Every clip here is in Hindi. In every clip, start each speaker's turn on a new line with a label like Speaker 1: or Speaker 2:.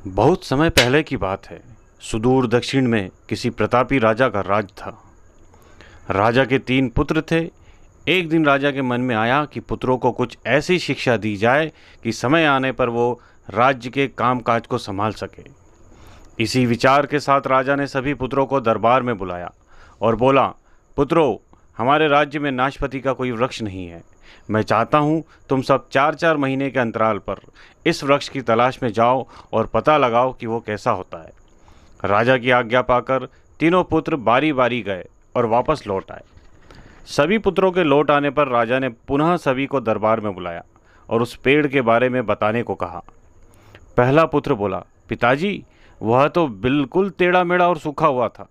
Speaker 1: बहुत समय पहले की बात है। सुदूर दक्षिण में किसी प्रतापी राजा का राज था। राजा के 3 पुत्र थे। एक दिन राजा के मन में आया कि पुत्रों को कुछ ऐसी शिक्षा दी जाए कि समय आने पर वो राज्य के कामकाज को संभाल सके। इसी विचार के साथ राजा ने सभी पुत्रों को दरबार में बुलाया और बोला, पुत्रों, हमारे राज्य में नाशपति का कोई वृक्ष नहीं है। मैं चाहता हूँ तुम सब 4-4 महीने के अंतराल पर इस वृक्ष की तलाश में जाओ और पता लगाओ कि वो कैसा होता है। राजा की आज्ञा पाकर तीनों पुत्र बारी बारी गए और वापस लौट आए। सभी पुत्रों के लौट आने पर राजा ने पुनः सभी को दरबार में बुलाया और उस पेड़ के बारे में बताने को कहा। पहला पुत्र बोला, पिताजी, वह तो बिल्कुल टेढ़ा मेढ़ा और सूखा हुआ था।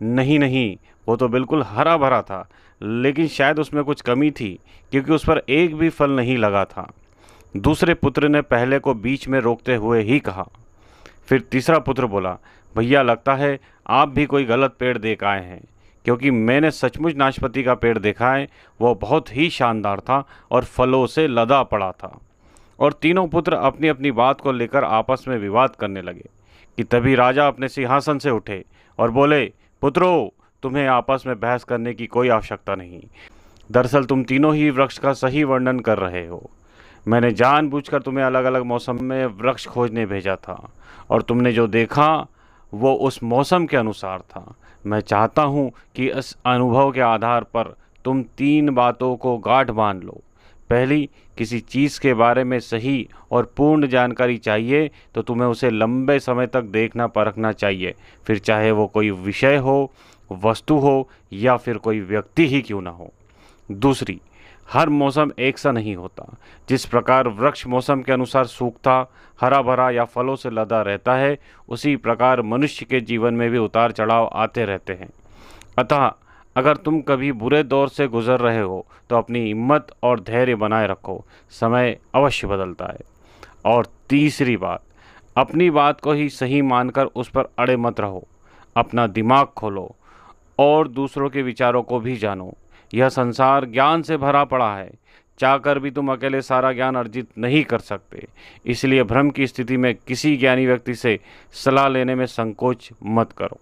Speaker 1: नहीं नहीं, वो तो बिल्कुल हरा भरा था, लेकिन शायद उसमें कुछ कमी थी क्योंकि उस पर एक भी फल नहीं लगा था। दूसरे पुत्र ने पहले को बीच में रोकते हुए ही कहा। फिर तीसरा पुत्र बोला, भैया, लगता है आप भी कोई गलत पेड़ देख आए हैं, क्योंकि मैंने सचमुच नाशपाती का पेड़ देखा है। वह बहुत ही शानदार था और फलों से लदा पड़ा था। और तीनों पुत्र अपनी अपनी बात को लेकर आपस में विवाद करने लगे कि तभी राजा अपने सिंहासन से उठे और बोले, पुत्रों, तुम्हें आपस में बहस करने की कोई आवश्यकता नहीं। दरअसल तुम तीनों ही वृक्ष का सही वर्णन कर रहे हो। मैंने जानबूझकर तुम्हें अलग अलग मौसम में वृक्ष खोजने भेजा था और तुमने जो देखा वो उस मौसम के अनुसार था। मैं चाहता हूँ कि इस अनुभव के आधार पर तुम 3 बातों को गांठ बांध लो। पहली, किसी चीज़ के बारे में सही और पूर्ण जानकारी चाहिए तो तुम्हें उसे लंबे समय तक देखना परखना चाहिए, फिर चाहे वो कोई विषय हो, वस्तु हो या फिर कोई व्यक्ति ही क्यों ना हो। दूसरी, हर मौसम एक सा नहीं होता। जिस प्रकार वृक्ष मौसम के अनुसार सूखता, हरा भरा या फलों से लदा रहता है, उसी प्रकार मनुष्य के जीवन में भी उतार चढ़ाव आते रहते हैं। अतः अगर तुम कभी बुरे दौर से गुजर रहे हो तो अपनी हिम्मत और धैर्य बनाए रखो, समय अवश्य बदलता है। और तीसरी बात, अपनी बात को ही सही मानकर उस पर अड़े मत रहो। अपना दिमाग खोलो और दूसरों के विचारों को भी जानो। यह संसार ज्ञान से भरा पड़ा है। चाहकर भी तुम अकेले सारा ज्ञान अर्जित नहीं कर सकते। इसलिए भ्रम की स्थिति में किसी ज्ञानी व्यक्ति से सलाह लेने में संकोच मत करो।